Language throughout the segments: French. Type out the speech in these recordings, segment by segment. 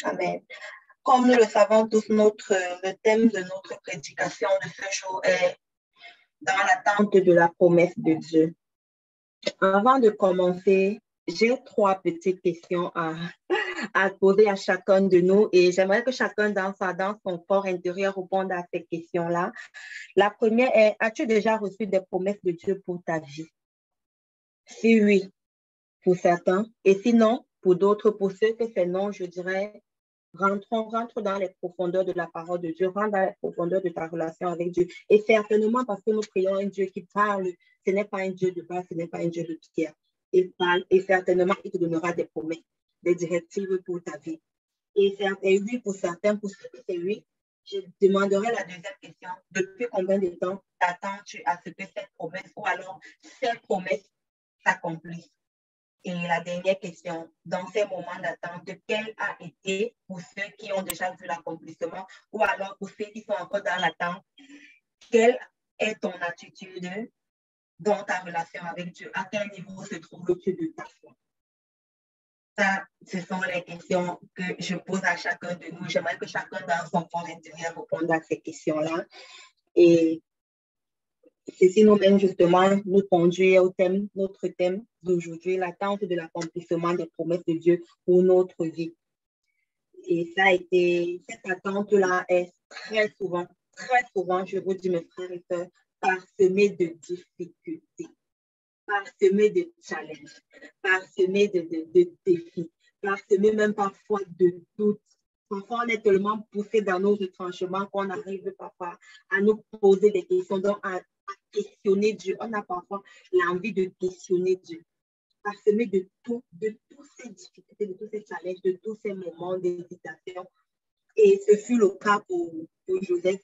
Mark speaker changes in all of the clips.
Speaker 1: Amen. Comme nous le savons tous, le thème de notre prédication de ce jour est dans l'attente de la promesse de Dieu. Avant de commencer, j'ai 3 petites questions à poser à chacun de nous et j'aimerais que chacun dans son fort intérieur réponde à ces questions-là. La première est, as-tu déjà reçu des promesses de Dieu pour ta vie? Si oui, pour certains, et sinon, pour d'autres, pour ceux que c'est non, je dirais, rentre dans les profondeurs de la parole de Dieu, rentre dans les profondeurs de ta relation avec Dieu. Et certainement parce que nous prions un Dieu qui parle, ce n'est pas un Dieu de base, ce n'est pas un Dieu de pierre. Il parle et certainement, il te donnera des promesses, des directives pour ta vie. Et oui, pour certains, pour ceux que c'est oui, je demanderai la deuxième question. Depuis combien de temps t'attends-tu à ce que cette promesse ou alors ces promesses s'accomplissent? Et la dernière question, dans ces moments d'attente, quel a été pour ceux qui ont déjà vu l'accomplissement ou alors pour ceux qui sont encore dans l'attente, quelle est ton attitude dans ta relation avec Dieu? À quel niveau se trouves-tu de ta foi? Ça, ce sont les questions que je pose à chacun de nous. J'aimerais que chacun dans son fort intérieur réponde à ces questions-là. Et ceci nous mène justement nous conduire au thème, notre thème d'aujourd'hui, l'attente de l'accomplissement des promesses de Dieu pour notre vie. Et ça a été, cette attente-là est très souvent, je vous dis mes frères et sœurs, parsemée de difficultés, parsemée de challenges, parsemée de défis, parsemée même parfois de doutes. Parfois, on est tellement poussé dans nos retranchements qu'on arrive parfois à nous poser des questions, donc à questionner Dieu. On a parfois l'envie de questionner Dieu. Parsemé de toutes ces difficultés, de tous ces challenges, de tous ces moments d'hésitation. Et ce fut le cas pour Joseph,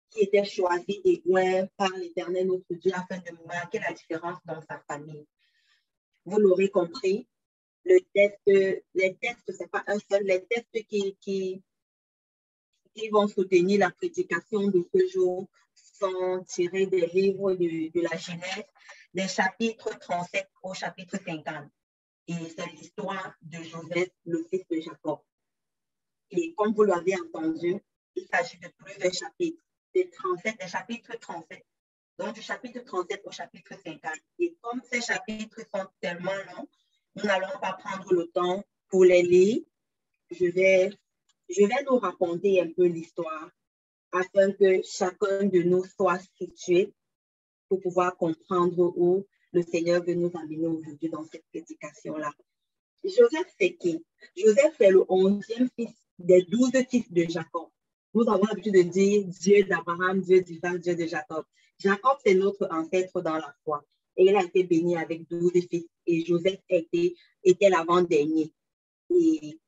Speaker 1: qui était choisi et oint par l'Éternel notre Dieu afin de marquer la différence dans sa famille. Vous l'aurez compris, les tests, ce n'est pas un seul, les tests qui vont soutenir la prédication de ce jour sont tirés des livres de la Genèse, des chapitres 37 au chapitre 50. Et c'est l'histoire de Joseph, le fils de Jacob. Et comme vous l'avez entendu, il s'agit de plusieurs chapitres, des chapitres 37. Donc, du chapitre 37 au chapitre 50. Et comme ces chapitres sont tellement longs, nous n'allons pas prendre le temps pour les lire. Je vais nous raconter un peu l'histoire afin que chacun de nous soit situé pour pouvoir comprendre où le Seigneur veut nous amener aujourd'hui dans cette prédication-là. Joseph, c'est qui? Joseph est le 11e fils des 12 fils de Jacob. Nous avons l'habitude de dire Dieu d'Abraham, Dieu d'Isaac, Dieu de Jacob. Jacob, c'est notre ancêtre dans la foi. Et il a été béni avec 12 fils. Et Joseph était l'avant-dernier. Et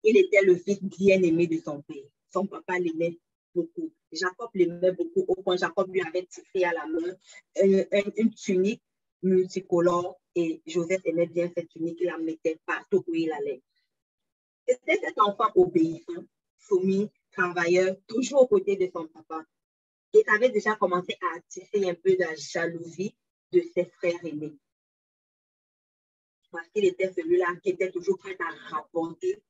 Speaker 1: il était le fils bien-aimé de son père. Son papa l'aimait beaucoup. Jacob l'aimait beaucoup. Au point, Jacob lui avait tissé à la main une tunique multicolore. Et Joseph aimait bien cette tunique. Il la mettait partout où il allait. C'était cet enfant obéissant, soumis, travailleur, toujours aux côtés de son papa. Il avait déjà commencé à attiser un peu de la jalousie de ses frères aînés. Parce qu'il était celui-là qui était toujours prêt à rapporter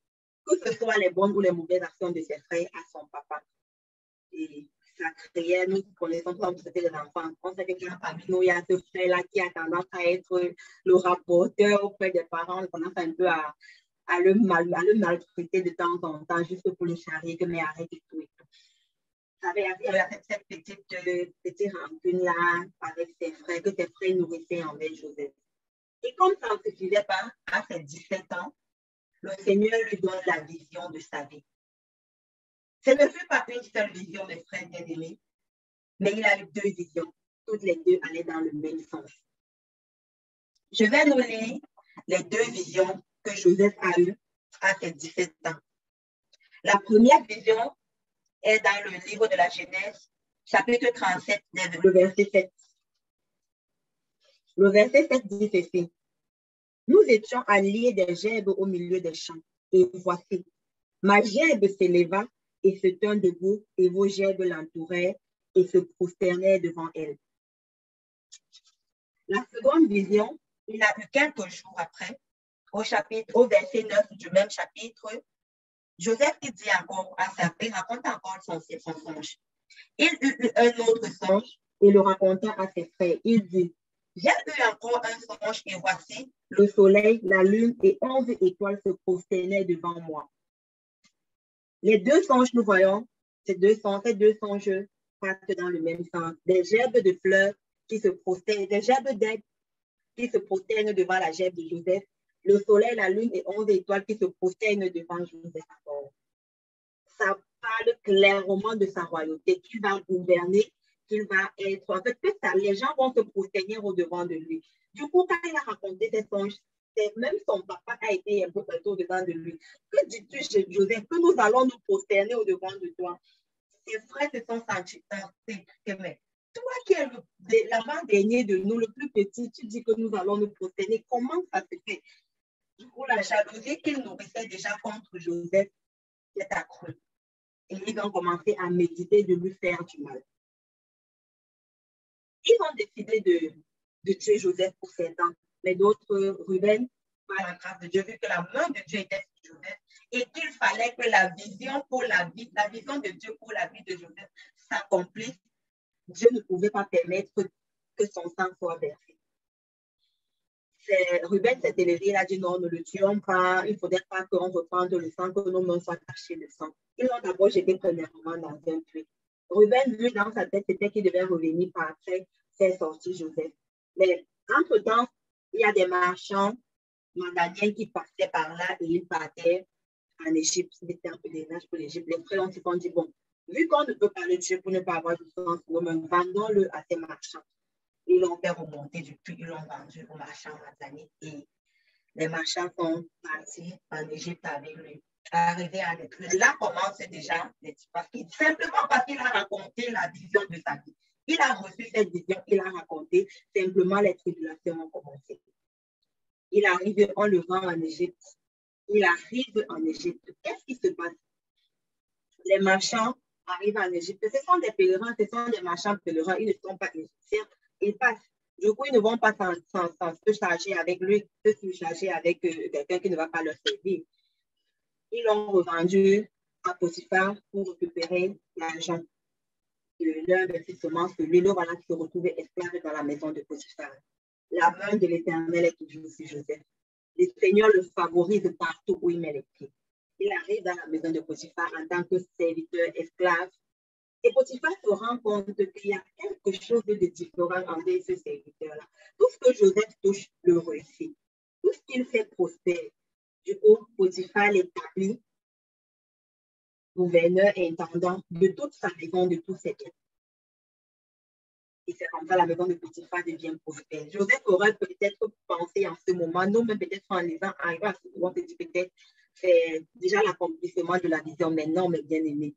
Speaker 1: que ce soit les bonnes ou les mauvaises actions de ses frères à son papa. Et ça créait, nous connaissons comme c'était les enfants. On sait que parmi nous, il y a ce frère-là qui a tendance à être le rapporteur auprès des parents, on a un peu à le maltraiter de temps en temps, juste pour le charrier, que mais arrête et tout et tout. Il y avait cette petite rancune-là avec ses frères, que ses frères nourrissaient envers Joseph. Et comme ça ne suffisait pas, à ses 17 ans, le Seigneur lui donne la vision de sa vie. Ce ne fut pas une seule vision, mes frères bien-aimés, mais il a eu 2 visions. Toutes les 2 allaient dans le même sens. Je vais nous lire les 2 visions que Joseph a eues à ses 17 ans. La première vision est dans le livre de la Genèse, chapitre 37, le verset 7. Le verset 7 dit ceci. Nous étions alliés des gerbes au milieu des champs, et voici, ma gerbe s'éleva et se tint debout, et vos gerbes l'entourèrent et se prosternèrent devant elle. La seconde vision, il a eu quelques jours après, au verset 9 du même chapitre, Joseph qui dit encore à sa fille, raconte encore son songe. Il eut un autre songe et le raconta à ses frères. Il dit, j'ai eu encore un songe et voici, le soleil, la lune et 11 étoiles se prosternaient devant moi. Les deux songes, nous voyons, ces deux songes partent dans le même sens. Des gerbes de fleurs qui se prosternent, des gerbes d'aides qui se prosternent devant la gerbe de Joseph, le soleil, la lune et 11 étoiles qui se prosternent devant Joseph. Ça parle clairement de sa royauté, qu'il va gouverner, qu'il va être. En fait, les gens vont se prosterner au-devant de lui. Du coup, quand il a raconté ses songes, même son papa a été un peu au-devant de lui. Que dis-tu, Joseph, que nous allons nous prosterner au-devant de toi? Ses frères se sont sentis mais toi qui es l'avant-dernier de nous, le plus petit, tu dis que nous allons nous prosterner. Comment ça se fait? Du coup, la jalousie qu'il nourrissait déjà contre Joseph s'est accrue. Et ils ont commencé à méditer de lui faire du mal. Ils ont décidé de tuer Joseph pour 7 ans. Mais d'autres, Ruben, par la grâce de Dieu, vu que la main de Dieu était sur Joseph et qu'il fallait que la vision de Dieu pour la vie de Joseph s'accomplisse, Dieu ne pouvait pas permettre que son sang soit versé. Ruben s'est élevé, il a dit non, ne le tuons pas, il ne faudrait pas qu'on reprenne le sang, que nos mains soient tachées de sang. Ils l'ont d'abord jeté premièrement dans un puits. Ruben, lui, dans sa tête, c'était qu'il devait revenir par après faire sortir Joseph. Mais entre-temps, il y a des marchands mandaniens qui passaient par là et ils partaient en Égypte. C'était un pèlerinage pour l'Égypte. Les frères ont dit, bon, vu qu'on ne peut pas le tuer pour ne pas avoir du sang pour eux-mêmes, vendons-le à ces marchands. Ils l'ont fait remonter du puits, ils l'ont vendu aux marchands mandaniens et les marchands sont partis en Égypte avec lui. Arrivé à l'épreuve, là commence déjà simplement parce qu'il a raconté la vision de sa vie. Il a reçu cette vision, il a raconté, simplement les tribulations ont commencé. Il arrive, on le rend en Égypte. Il arrive en Égypte. Qu'est-ce qui se passe? Les marchands arrivent en Égypte. Ce sont des pèlerins, ce sont des marchands pèlerins. Ils ne sont pas égyptiens. Ils passent. Du coup, ils ne vont pas se charger avec lui, se charger avec quelqu'un qui ne va pas leur servir. Ils l'ont revendu à Potiphar pour récupérer l'argent de l'investissement sur lui. Le voilà qui se retrouvait esclave dans la maison de Potiphar. La main de l'Éternel est toujours sur Joseph. Le Seigneur le favorise partout où il met les pieds. Il arrive dans la maison de Potiphar en tant que serviteur, esclave. Et Potiphar se rend compte qu'il y a quelque chose de différent envers ce serviteur-là. Tout ce que Joseph touche le réussit. Tout ce qu'il fait prospère. Du coup, Potiphar l'établit gouverneur et intendant de toute sa maison, de tous ses biens. Et c'est comme ça la maison de Potiphar devient prospère. Joseph aurait peut-être pensé en ce moment, nous-mêmes peut-être en lisant, arrivé à ce moment, on se dit peut-être c'est déjà l'accomplissement de la vision, mais non, mes bien-aimés.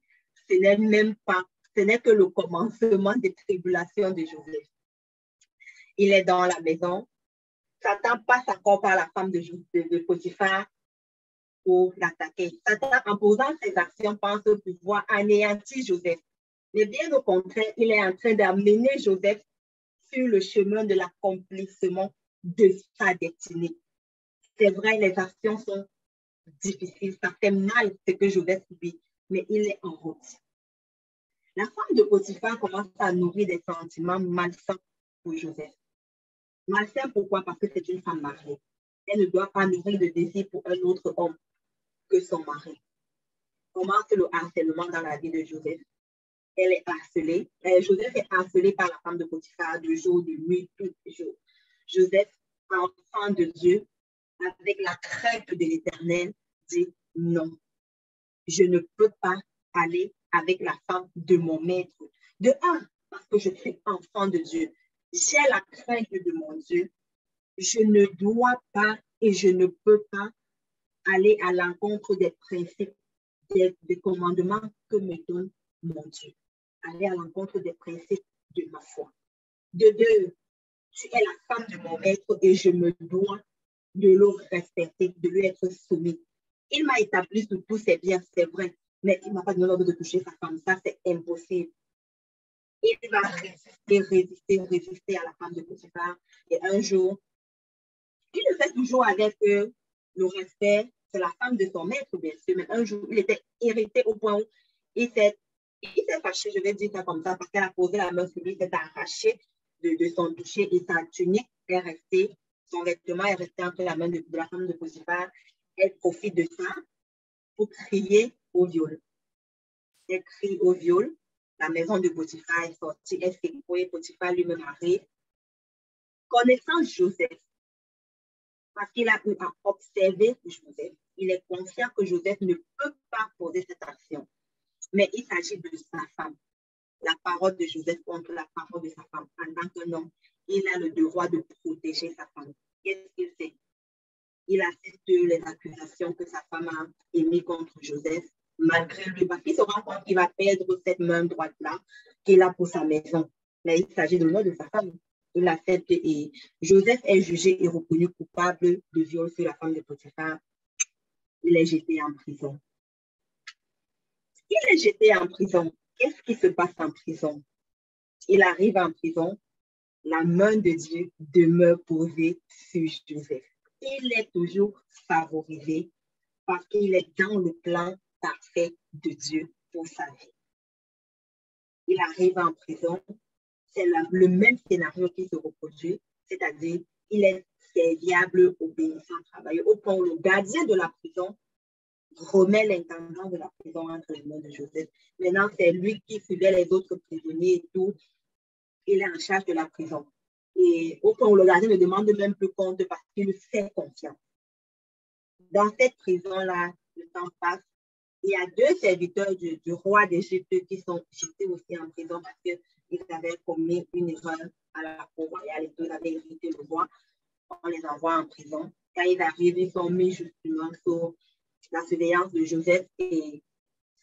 Speaker 1: Ce n'est même pas, ce n'est que le commencement des tribulations de Joseph. Il est dans la maison. Satan passe encore par la femme de Potiphar pour l'attaquer. Satan, en posant ses actions, pense pouvoir anéantir Joseph. Mais bien au contraire, il est en train d'amener Joseph sur le chemin de l'accomplissement de sa destinée. C'est vrai, les actions sont difficiles, ça fait mal ce que Joseph subit, mais il est en route. La femme de Potiphar commence à nourrir des sentiments malsains pour Joseph. Malsain, pourquoi? Parce que c'est une femme mariée. Elle ne doit pas nourrir de désir pour un autre homme que son mari. Commence le harcèlement dans la vie de Joseph. Elle est harcelée. Joseph est harcelé par la femme de Potiphar de jour, de nuit, tous les jours. Joseph, enfant de Dieu, avec la crainte de l'Éternel, dit non. Je ne peux pas aller avec la femme de mon maître. De un, parce que je suis enfant de Dieu. J'ai la crainte de mon Dieu. Je ne dois pas et je ne peux pas aller à l'encontre des principes, des commandements que me donne mon Dieu. Aller à l'encontre des principes de ma foi. De deux, tu es la femme de mon maître et je me dois de le respecter, de lui être soumis. Il m'a établi sur tous ses biens, c'est vrai, mais il ne m'a pas donné l'ordre de toucher sa femme. Ça, c'est impossible. Il va résister à la femme de Potiphar. Et un jour, il le fait toujours avec le respect, c'est la femme de son maître, bien sûr, mais un jour, il était irrité au point où il s'est fâché, je vais dire ça comme ça, parce qu'elle a posé la main sur lui, il s'est arraché de son toucher et sa tunique est restée, son vêtement est resté entre la main de la femme de Potiphar. Elle profite de ça pour crier au viol. Elle crie au viol. La maison de Potiphar est sortie, elle s'est couée, Potiphar lui-même arrive. Connaissant Joseph, parce qu'il a pu observer Joseph, il est conscient que Joseph ne peut pas poser cette action. Mais il s'agit de sa femme. La parole de Joseph contre la parole de sa femme. En tant qu'un homme, il a le devoir de protéger sa femme. Qu'est-ce qu'il fait? Il accepte les accusations que sa femme a émises contre Joseph, malgré lui, parce qu'il se rend compte qu'il va perdre cette main droite-là qu'il a pour sa maison. Mais il s'agit de l'honneur de sa femme. Il accepte et Joseph est jugé et reconnu coupable de viol sur la femme de Potiphar. Il est jeté en prison. Il est jeté en prison. Qu'est-ce qui se passe en prison? Il arrive en prison, la main de Dieu demeure posée sur Joseph. Il est toujours favorisé parce qu'il est dans le plan parfait de Dieu pour sa vie. Il arrive en prison, c'est le même scénario qui se reproduit, c'est-à-dire il est serviable, obéissant, travailleur, au point où le gardien de la prison remet l'intendant de la prison entre les mains de Joseph. Maintenant, c'est lui qui suivait les autres prisonniers et tout. Il est en charge de la prison. Et au point où le gardien ne demande même plus compte parce qu'il fait confiance. Dans cette prison-là, le temps passe. Il y a deux serviteurs du roi d'Égypte qui sont jetés aussi en prison parce qu'ils avaient commis une erreur à la cour royale et ils avaient irrité le roi. On les envoie en prison. Quand ils arrivent, ils sont mis justement sous la surveillance de Joseph et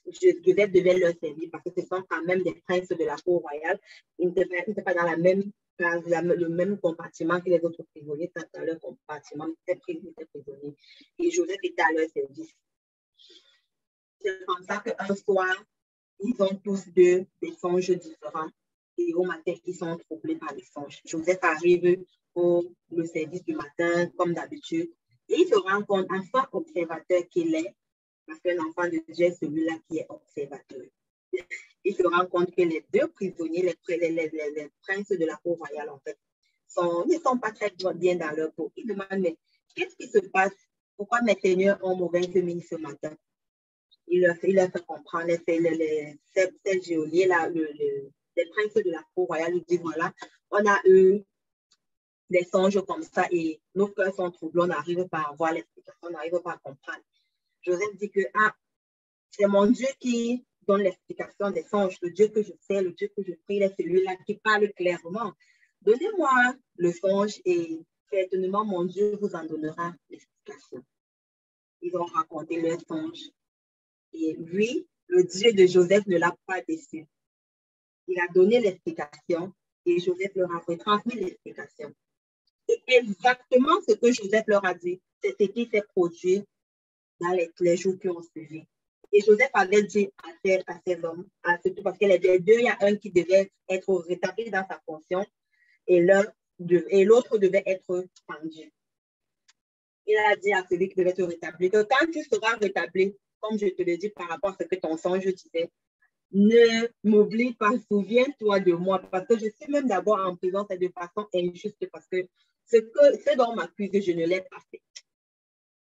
Speaker 1: Joseph devait leur servir parce que ce sont quand même des princes de la cour royale. Ils n'étaient pas dans la même case, le même compartiment que les autres prisonniers, dans leur compartiment, ils étaient prisonniers. Et Joseph était à leur service. C'est comme ça qu'un soir, ils ont tous deux des songes différents. Et au matin, ils sont troublés par les songes. Joseph arrive pour le service du matin, comme d'habitude. Et il se rend compte, enfant observateur qu'il est, parce qu'un enfant de Dieu est celui-là qui est observateur. Il se rend compte que les deux prisonniers, les princes de la cour royale, en fait, ne sont pas très bien dans leur peau. Il demande, mais qu'est-ce qui se passe? Pourquoi mes seigneurs ont mauvaise mine ce matin? Il leur fait comprendre, ces geôliers-là, les princes de la cour royale, ils disent, voilà, on a eu des songes comme ça et nos cœurs sont troublés, on n'arrive pas à voir l'explication, on n'arrive pas à comprendre. Joseph dit que c'est mon Dieu qui donne l'explication des songes, le Dieu que je sais, le Dieu que je prie, c'est celui-là qui parle clairement. Donnez-moi le songe et certainement mon Dieu vous en donnera l'explication. Ils ont raconté leur songe. Et lui, le Dieu de Joseph ne l'a pas déçu. Il a donné l'explication et Joseph leur a retransmis l'explication. C'est exactement ce que Joseph leur a dit. C'est ce qui s'est produit dans les jours qui ont suivi. Et Joseph avait dit à ces hommes, parce qu'il y a deux, il y a un qui devait être rétabli dans sa fonction et l'autre devait être pendu. Il a dit à celui qui devait être rétabli que quand tu seras rétabli, comme je te le dis par rapport à ce que ton songe disait, ne m'oublie pas, souviens-toi de moi, parce que je suis même d'abord en prison, c'est de façon injuste, parce que ce dont on m'accuse, je ne l'ai pas fait.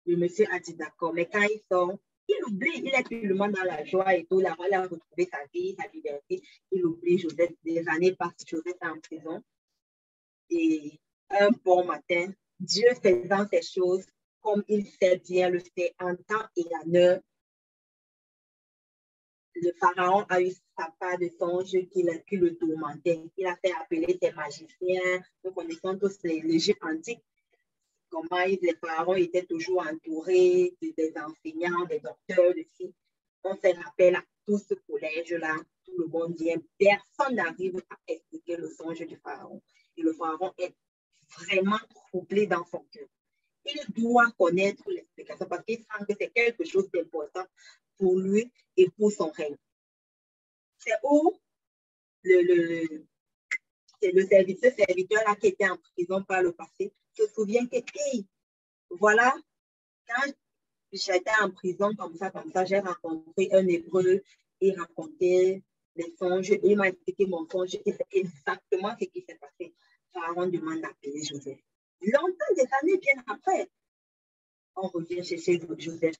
Speaker 1: Le monsieur a dit d'accord, mais quand il sort, il oublie, il est tellement dans la joie et tout, là-bas, il a retrouvé sa vie, sa liberté, il oublie Joseph, des années passent, Joseph est en prison, et un bon matin, Dieu faisant ces choses comme il sait bien le faire en temps et en heure, le pharaon a eu sa part de songe qui le tourmentait. Il a fait appeler ses magiciens. Nous connaissons tous l'Égypte antique, comment les pharaons étaient toujours entourés des enseignants, des docteurs, de filles. On fait rappel à tout ce collège-là, tout le monde vient. Personne n'arrive à expliquer le songe du pharaon. Et le pharaon est vraiment troublé dans son cœur. Il doit connaître l'explication parce qu'il sent que c'est quelque chose d'important pour lui et pour son règne. C'est où le serviteur là qui était en prison par le passé se souvient que, hey, voilà, Quand j'étais en prison comme ça, j'ai rencontré un Hébreu, il racontait les songes, il m'a expliqué mon songe, et c'est exactement ce qui s'est passé. Pharaon demande d'appeler Joseph. Longtemps, des années bien après, on revient chez Joseph.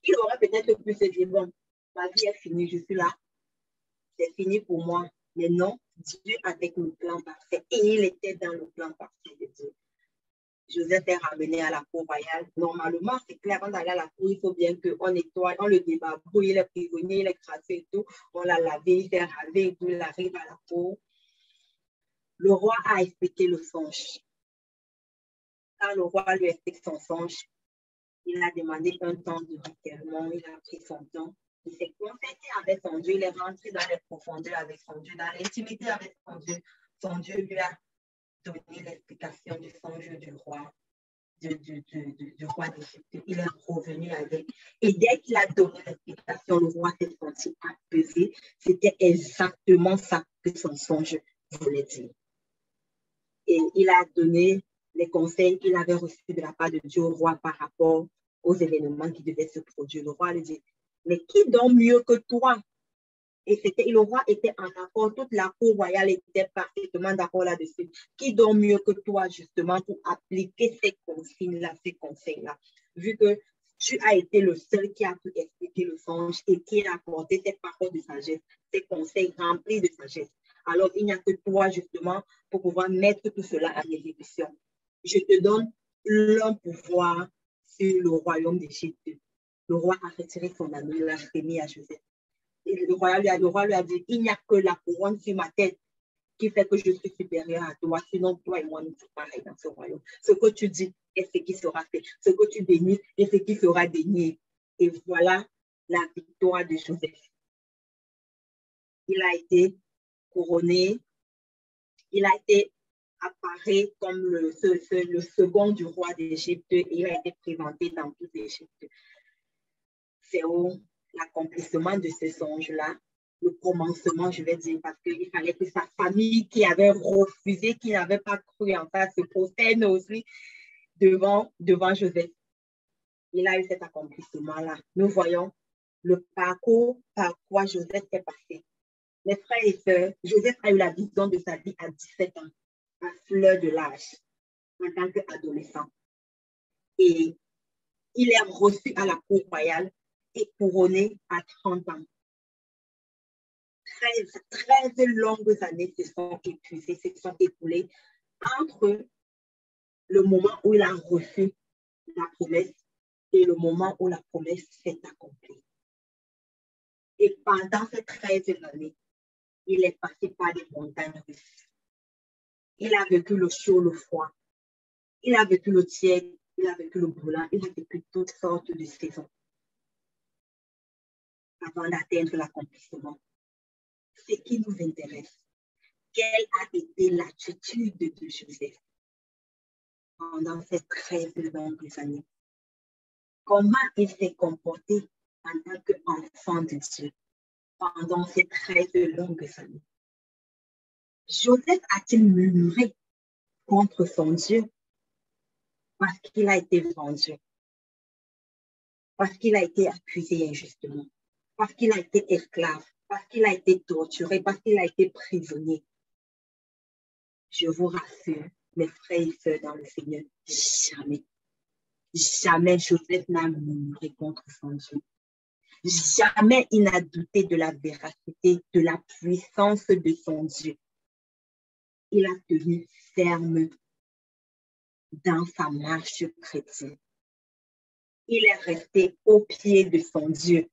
Speaker 1: Il aurait peut-être pu se dire, bon, ma vie est finie, je suis là, c'est fini pour moi. Mais non, Dieu avec le plan parfait. Et il était dans le plan parfait de Dieu. Joseph est ramené à la cour royale. Normalement, c'est clair, avant d'aller à la cour, il faut bien qu'on nettoie, on le débarbouille, il est prisonnier, il est crassé et tout. On l'a lavé, il s'est ravé et tout, il arrive à la cour. Le roi a expliqué le songe. Quand le roi lui explique son songe, il a demandé un temps de recueillement, il a pris son temps. Il s'est concerté avec son Dieu, il est rentré dans les profondeurs avec son Dieu, dans l'intimité avec son Dieu. Son Dieu lui a donné l'explication du songe du roi. Du roi d'Égypte. Il est revenu avec. Et dès qu'il a donné l'explication, le roi s'est senti apaisé. C'était exactement ça que son songe voulait dire. Et il a donné les conseils qu'il avait reçus de la part de Dieu au roi par rapport aux événements qui devaient se produire. Le roi lui dit, mais qui dort mieux que toi? Et le roi était en accord, toute la cour royale était parfaitement d'accord là-dessus. Qui dort mieux que toi, justement, pour appliquer ces consignes-là, ces conseils-là? Vu que tu as été le seul qui a pu expliquer le songe et qui a apporté ces paroles de sagesse, ces conseils remplis de sagesse. Alors, il n'y a que toi, justement, pour pouvoir mettre tout cela en exécution. Je te donne le pouvoir sur le royaume d'Égypte. Le roi a retiré son anneau, il l'a remis à Joseph. Et le roi lui a dit, il n'y a que la couronne sur ma tête qui fait que je suis supérieur à toi. Sinon, toi et moi, nous sommes pareils dans ce royaume. Ce que tu dis est ce qui sera fait. Ce que tu dénies est ce qui sera dénié. Et voilà la victoire de Joseph. Il a été couronné. Il a été apparu comme le second du roi d'Égypte. Il a été présenté dans toute l'Égypte. C'est l'accomplissement de ce songe-là, le commencement, je vais dire, parce qu'il fallait que sa famille qui avait refusé, qui n'avait pas cru en ça, se prosterne aussi devant Joseph. Il a eu cet accomplissement-là. Nous voyons le parcours par quoi Joseph est passé. Mes frères et sœurs, Joseph a eu la vision de sa vie à 17 ans, à fleur de l'âge, en tant qu'adolescent. Et il est reçu à la cour royale et couronné à 30 ans. 13 longues années se sont épuisées, se sont écoulées entre le moment où il a reçu la promesse et le moment où la promesse s'est accomplie. Et pendant ces 13 années, il est passé par des montagnes russes. Il a vécu le chaud, le froid. Il a vécu le tiède, il a vécu le brûlant, il a vécu toutes sortes de saisons avant d'atteindre l'accomplissement. Ce qui nous intéresse, quelle a été l'attitude de Joseph pendant ces 13 longues années? Comment il s'est comporté en tant qu'enfant de Dieu pendant ces 13 longues années? Joseph a-t-il murmuré contre son Dieu parce qu'il a été vendu, parce qu'il a été accusé injustement, parce qu'il a été esclave, parce qu'il a été torturé, parce qu'il a été prisonnier? Je vous rassure, mes frères et sœurs dans le Seigneur, jamais, jamais Joseph n'a murmuré contre son Dieu. Jamais il n'a douté de la véracité, de la puissance de son Dieu. Il a tenu ferme dans sa marche chrétienne. Il est resté au pied de son Dieu.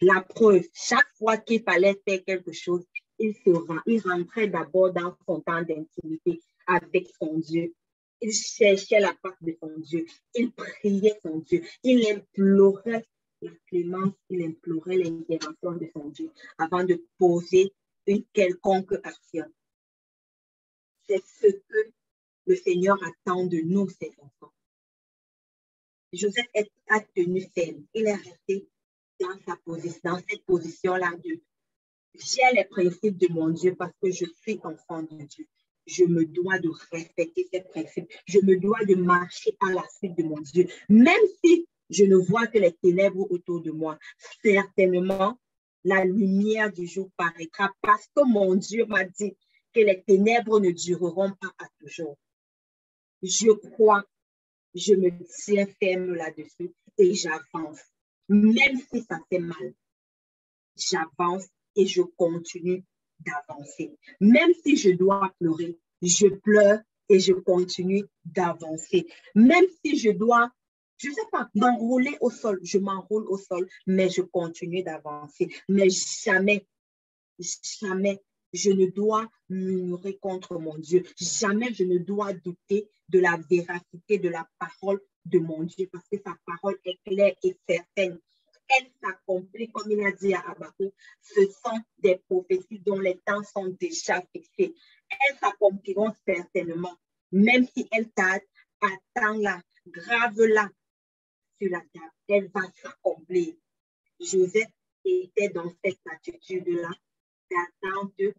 Speaker 1: La preuve, chaque fois qu'il fallait faire quelque chose, il rentrait d'abord dans son temps d'intimité avec son Dieu. Il cherchait la face de son Dieu. Il priait son Dieu. Il implorait la clémence, il implorait l'intervention de son Dieu avant de poser une quelconque action. C'est ce que le Seigneur attend de nous, ses enfants. Joseph a tenu ferme. Il est resté dans cette position-là de j'ai les principes de mon Dieu parce que je suis enfant de Dieu. Je me dois de respecter ces principes. Je me dois de marcher à la suite de mon Dieu. Même si Je ne vois que les ténèbres autour de moi. Certainement, la lumière du jour paraîtra parce que mon Dieu m'a dit que les ténèbres ne dureront pas à toujours. Je crois, je me tiens ferme là-dessus et j'avance. Même si ça fait mal, j'avance et je continue d'avancer. Même si je dois pleurer, je pleure et je continue d'avancer. Même si je dois, je ne sais pas, m'enrouler au sol, je m'enroule au sol, mais je continue d'avancer. Mais jamais, jamais, je ne dois murmurer contre mon Dieu. Jamais je ne dois douter de la véracité de la parole de mon Dieu parce que sa parole est claire et certaine. Elle s'accomplit, comme il a dit à Habakkuk, ce sont des prophéties dont les temps sont déjà fixés. Elles s'accompliront certainement, même si elles tardent, attends-la, grave-la sur la table. Elle va s'accomplir. Joseph était dans cette attitude-là, d'attente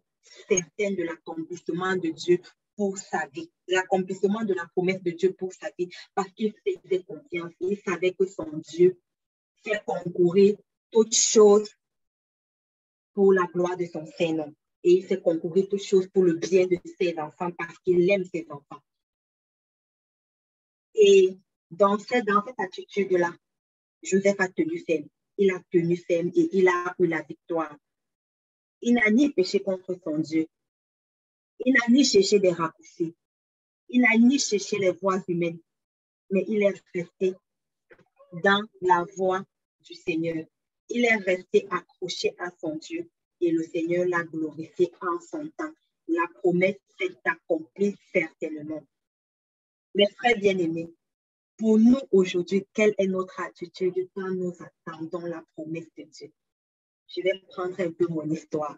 Speaker 1: certaine de l'accomplissement de Dieu pour sa vie, l'accomplissement de la promesse de Dieu pour sa vie, parce qu'il faisait confiance, il savait que son Dieu fait concourir toutes choses pour la gloire de son Saint-Nom. Et il fait concourir toutes choses pour le bien de ses enfants parce qu'il aime ses enfants. Et dans cette attitude-là, Joseph a tenu ferme. Il a tenu ferme et il a eu la victoire. Il n'a ni péché contre son Dieu. Il n'a ni cherché des raccourcis. Il n'a ni cherché les voies humaines. Mais il est resté dans la voie du Seigneur. Il est resté accroché à son Dieu et le Seigneur l'a glorifié en son temps. La promesse s'est accomplie certainement. Mes frères bien-aimés, pour nous aujourd'hui, quelle est notre attitude quand nous attendons la promesse de Dieu? Je vais prendre un peu mon histoire.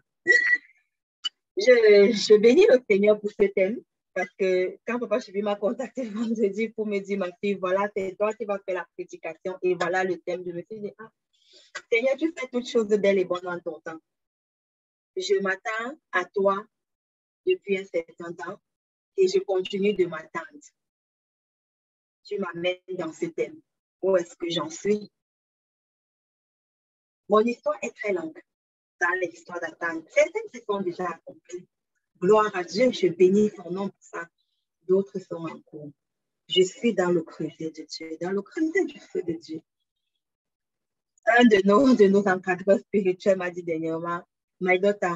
Speaker 1: Je bénis le Seigneur pour ce thème parce que quand Papa Chibi m'a contacté vendredi pour me dire, ma fille, voilà, c'est toi qui vas faire la prédication et voilà le thème, je me suis dit, ah, Seigneur, tu fais toutes choses belles et bonnes en ton temps. Je m'attends à toi depuis un certain temps et je continue de m'attendre. Tu m'amènes dans ce thème. Où est-ce que j'en suis? Mon histoire est très longue dans l'histoire d'attendre. Certaines se sont déjà accomplies. Gloire à Dieu, je bénis son nom pour ça. D'autres sont en cours. Je suis dans le creuset de Dieu, dans le creuset du feu de Dieu. Un de nos encadreurs spirituels m'a dit dernièrement, my daughter,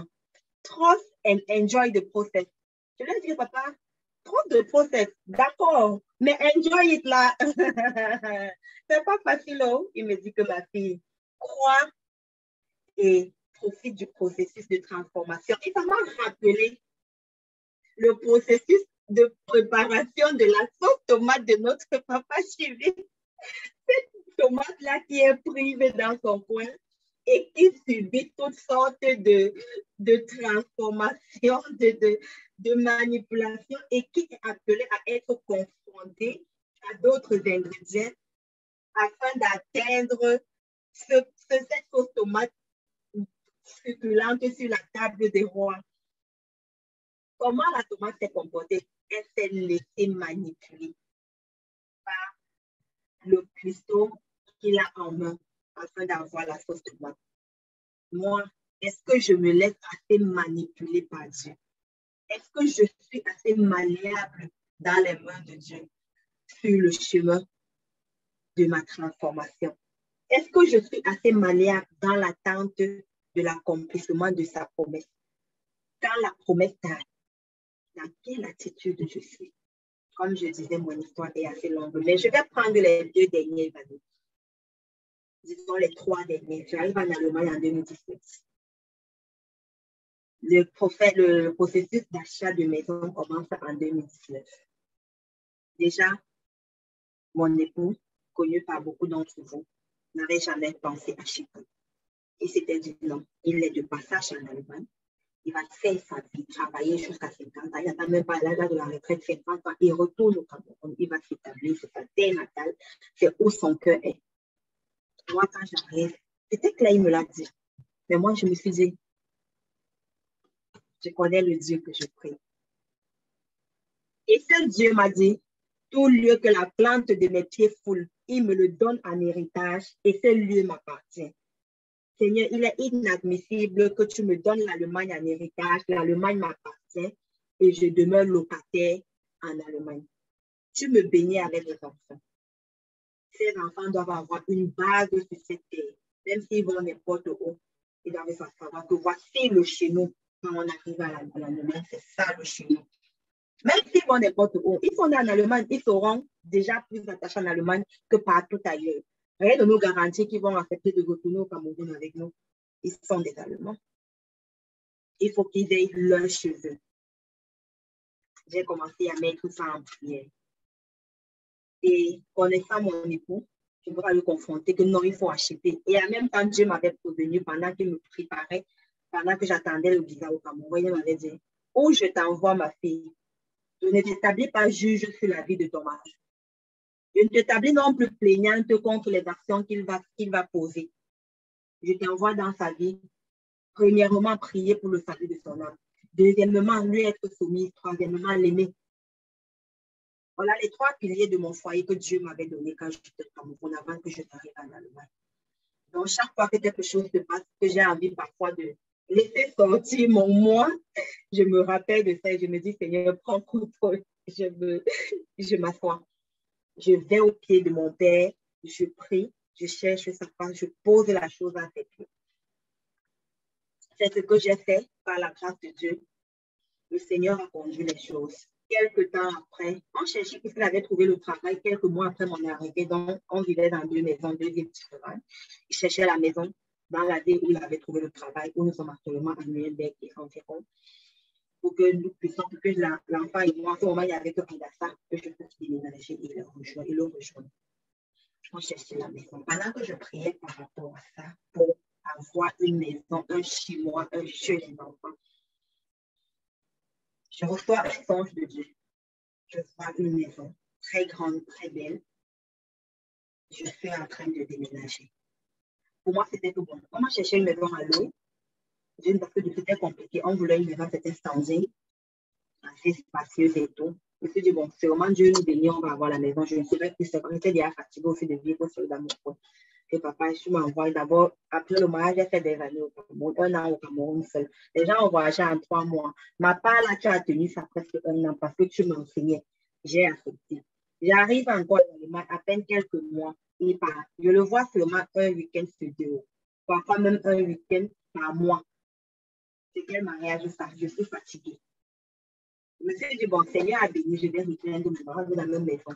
Speaker 1: trust and enjoy the process. Je lui ai dit, papa, trust the process, d'accord, mais enjoy it là. C'est pas facile, oh. Il me dit que ma fille, crois et profite du processus de transformation. Et ça m'a rappelé le processus de préparation de la sauce tomate de notre papa Chibi. Cette tomate-là qui est privée dans son coin et qui subit toutes sortes de transformations, de manipulations et qui est appelée à être confrontée à d'autres ingrédients afin d'atteindre cette sauce tomate succulente sur la table des rois. Comment la tomate s'est comportée? Elle s'est laissée manipuler par le cuistot qu'il a en main afin d'avoir la sauce tomate. Moi, est-ce que je me laisse assez manipuler par Dieu? Est-ce que je suis assez malléable dans les mains de Dieu sur le chemin de ma transformation? Est-ce que je suis assez malléable dans l'attente de l'accomplissement de sa promesse? Quand la promesse t'arrive, dans quelle attitude je suis? Comme je disais, mon histoire est assez longue, mais je vais prendre les 2 dernières années. Disons les 3 dernières. J'arrive en Allemagne en 2017. Le processus d'achat de maison commence en 2019. Déjà, mon époux, connu par beaucoup d'entre vous, n'avait jamais pensé à Chypre. Il s'était dit non, il est de passage en Allemagne. Il va faire sa vie, travailler jusqu'à 50 ans. Il n'attend même pas l'âge de la retraite, 50 ans. Il retourne au Cameroun. Il va s'établir, c'est sa terre natale. C'est où son cœur est. Moi, quand j'arrive, c'était clair, il me l'a dit. Mais moi, je me suis dit, je connais le Dieu que je prie. Et ce Dieu m'a dit, Tout lieu que la plante de mes pieds foule, il me le donne en héritage et ce lieu m'appartient. Seigneur, il est inadmissible que tu me donnes l'Allemagne en héritage. L'Allemagne m'appartient et je demeure locataire en Allemagne. Tu me bénis avec les enfants. Ces enfants doivent avoir une base sur cette terre. Même s'ils vont n'importe où, ils doivent savoir que voici le chez nous. Quand on arrive à l'Allemagne, c'est ça le chez nous. Même s'ils vont n'importe où, ils sont en Allemagne, ils seront déjà plus attachés en Allemagne que partout ailleurs. Rien de nous garantit qu'ils vont accepter de retourner au Cameroun avec nous. Ils sont des Allemands. Il faut qu'ils aient leurs cheveux. J'ai commencé à mettre ça en prière. Et connaissant mon époux, je ne peux pas le confronter que non, il faut acheter. Et en même temps, Dieu m'avait prévenu pendant qu'il me préparait, pendant que j'attendais le visa au Cameroun, il m'avait dit, où je t'envoie ma fille, je ne t'établis pas juge sur la vie de ton mari. Je ne t'établis non plus plaignante contre les actions qu'il va poser. Je t'envoie dans sa vie, premièrement, prier pour le salut de son âme. Deuxièmement, lui être soumis. Troisièmement, l'aimer. Voilà les trois piliers de mon foyer que Dieu m'avait donné quand j'étais au Cameroun avant que je n'arrive en Allemagne. Donc, chaque fois que quelque chose se passe, que j'ai envie parfois de laisser sortir mon moi, je me rappelle de ça et je me dis, Seigneur, prends contrôle. Je m'assois. Je vais au pied de mon Père, je prie, je cherche sa face, je pose la chose à ses pieds. C'est ce que j'ai fait par la grâce de Dieu. Le Seigneur a conduit les choses. Quelques temps après, on cherchait puisqu'il avait trouvé le travail. Quelques mois après mon arrivée, donc on vivait dans deux maisons, deux villes différentes. Il cherchait la maison dans la ville où il avait trouvé le travail, où nous sommes actuellement à Nuremberg et environ, pour que nous puissions, pour que l'enfant et moi, en ce moment, il n'y avait que Adassa, que je puisse déménager et le rejoindre. On cherchait la maison. Pendant que je priais par rapport à ça, pour avoir une maison, un chez moi, un chez les enfants, je reçois un songe de Dieu. Je vois une maison très grande, très belle. Je suis en train de déménager. Pour moi, c'était tout bon. Comment chercher une maison à louer? Parce que c'était compliqué. On voulait une maison, c'était standing, assez spacieuse et tout. Je me suis dit, bon, c'est vraiment Dieu nous bénit, on va avoir la maison. Je ne sais pas si c'est vrai, j'étais déjà fatiguée aussi de vivre seul dans mon coin. Et papa, je m'envoie d'abord, après le mariage, j'ai fait des années au Cameroun, un an au Cameroun seul. Les gens ont voyagé en 3 mois. Ma part, là, tu as tenu ça presque un an parce que tu m'enseignais. J'ai accepté. J'arrive encore à peine quelques mois. Il part. Je le vois seulement un week-end sur 2. Parfois même un week-end par mois. C'est quel mariage ça? Je suis fatiguée. Je me suis dit, bon, Seigneur a béni, je vais reprendre mon mariage dans la même maison.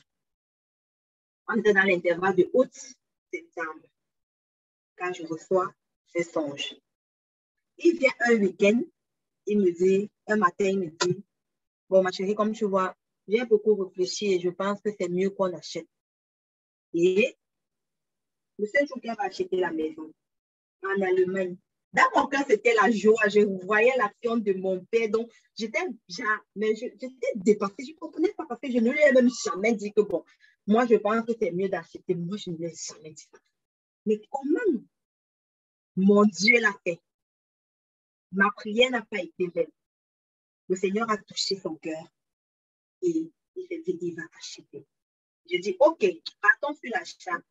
Speaker 1: On était dans l'intervalle de août-septembre. Quand je reçois ces songes. Il vient un week-end, il me dit, un matin, il me dit, bon, ma chérie, comme tu vois, j'ai beaucoup réfléchi et je pense que c'est mieux qu'on achète. Et le seul jour qu'elle va acheter la maison en Allemagne, dans mon cœur, c'était la joie. Je voyais l'action de mon père. Donc, j'étais dépassée. Je ne comprenais pas parce que je ne lui ai même jamais dit que, bon, moi, je pense que c'est mieux d'acheter. Moi, je ne lui ai jamais dit ça. Mais comment mon Dieu l'a fait? Ma prière n'a pas été vaine. Le Seigneur a touché son cœur et il s'est dit, il va acheter. Je dis, OK, partons sur l'achat.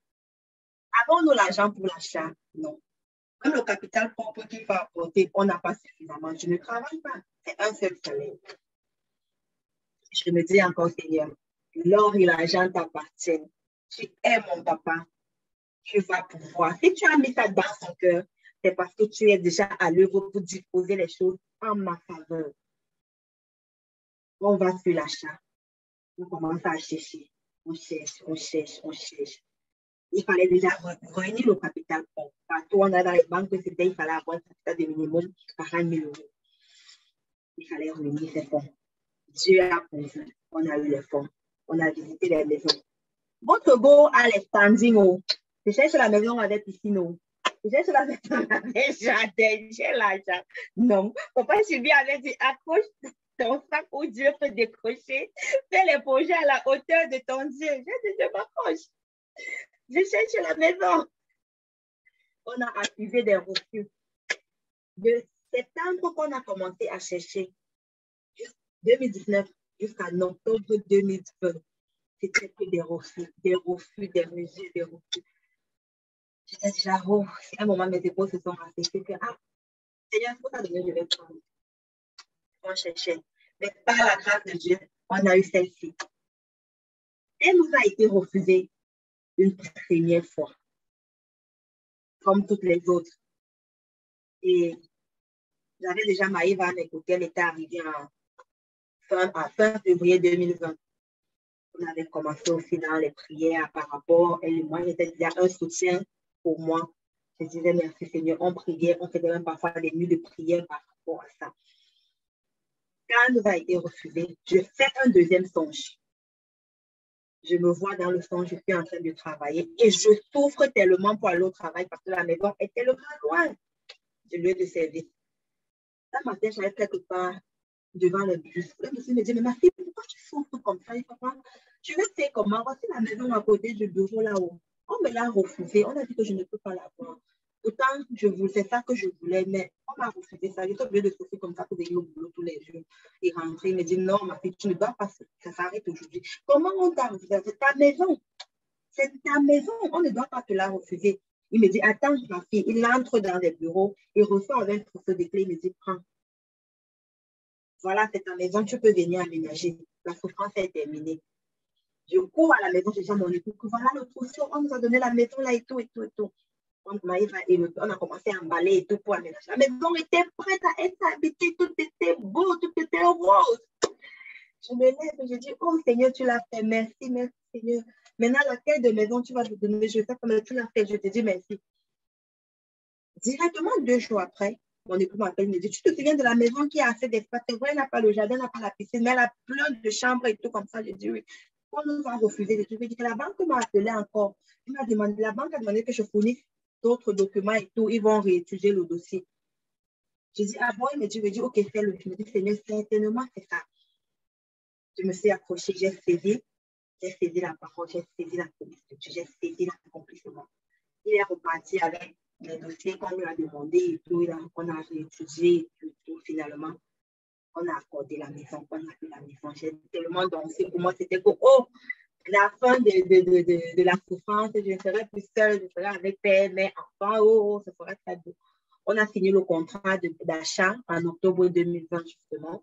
Speaker 1: Avons-nous l'argent pour l'achat? Non. Comme le capital propre qu'il faut apporter, on n'a pas suffisamment. Je ne travaille pas. C'est un seul salaire. Je me dis encore, Seigneur, l'or et l'argent t'appartiennent. Tu es mon papa. Tu vas pouvoir. Si tu as mis ça dans son cœur, c'est parce que tu es déjà à l'œuvre pour disposer les choses en ma faveur. On va sur l'achat. On commence à chercher. On cherche, on cherche, on cherche. Il fallait déjà réunir le capital. Partout, on a dans les banques, il fallait avoir un capital de minimum 40 000 euros. Il fallait réunir ces fonds. Dieu a pourvu. On a eu les fonds. On a visité les maisons. Votre beau a les standing. Je cherche la maison avec piscine. Je cherche la maison avec jardin. J'ai l'argent. Non. Papa Sylvie avait dit, accroche ton sac où Dieu peut décrocher. Fais les projets à la hauteur de ton Dieu. J'ai dit, je m'accroche. Je cherche la maison. On a activé des refus. De septembre qu'on a commencé à chercher, 2019 jusqu'à octobre 2020, C'était que des refus, des refus, des refus, des refus. J'étais déjà, oh, c'est un moment, mes épaules se sont rabaissées. Ah, Seigneur, c'est pour ça que je vais prendre. On cherchait. Mais par la grâce de Dieu, on a eu celle-ci. Elle nous a été refusée une première fois, comme toutes les autres. Et j'avais déjà Maïva à mes côtés, elle était arrivée à fin février 2020. On avait commencé aussi dans les prières par rapport, elle et moi, j'étais déjà un soutien pour moi. Je disais merci Seigneur, on priait, on faisait même parfois des nuits de prière par rapport à ça. Quand elle nous a été refusée, je fais un deuxième songe. Je me vois dans le songe, je suis en train de travailler et je souffre tellement pour aller au travail parce que la maison est tellement loin du lieu de service. Un matin, j'allais quelque part devant le bus. Le monsieur me dit, mais ma fille, pourquoi tu souffres comme ça? Papa, tu veux faire comment? Voici la maison à côté du bureau là-haut. On me l'a refusé. On a dit que je ne peux pas l'avoir. Pourtant, c'est ça que je voulais, mais on m'a refusé ça. J'étais obligée de souffrir comme ça pour venir au boulot tous les jours et rentrer. Il me dit, non, ma fille, tu ne dois pas, ça s'arrête aujourd'hui. Comment on t'a refusé? C'est ta maison. C'est ta maison. On ne doit pas te la refuser. Il me dit, attends, ma fille. Il entre dans les bureaux, il reçoit un trousseau de clés. Il me dit, prends. Voilà, c'est ta maison, tu peux venir aménager. La souffrance est terminée. Je cours à la maison, je dis à mon époux que voilà le trousseau, on nous a donné la maison là et tout, et tout, et tout. On a commencé à emballer et tout pour aménager. La maison était prête à être habitée, tout était beau, tout était rose. Je me lève et je dis, oh Seigneur, tu l'as fait, merci, merci Seigneur. Maintenant, laquelle de maison tu vas te donner, je sais comment tu l'as fait, je te dis merci. Directement 2 jours après, mon époux m'appelle, me dit, tu te souviens de la maison qui a assez d'espace? C'est vrai, elle n'a pas le jardin, elle n'a pas la piscine, mais elle a plein de chambres et tout comme ça. Je dis oui. On nous a refusé des trucs. Je dis que la banque m'a appelé encore. La banque a demandé que je fournisse d'autres documents et tout. Ils vont réétudier le dossier. Je dis, ah bon, il me dit, ok, fais-le. Je me dis, Seigneur, certainement, c'est ça. Je me suis approchée, j'ai saisi la parole, j'ai saisi la promesse de Dieu, j'ai saisi l'accomplissement. Il est reparti avec les dossiers qu'on lui a demandé et tout, on a réétudié et tout, finalement, on a accordé la maison, on a eu la maison. J'ai tellement dansé, pour moi, c'était que, oh, la fin de la souffrance, je ne serai plus seule, je serai avec père, mais enfant, oh, ça sera très beau. On a signé le contrat d'achat en octobre 2020, justement.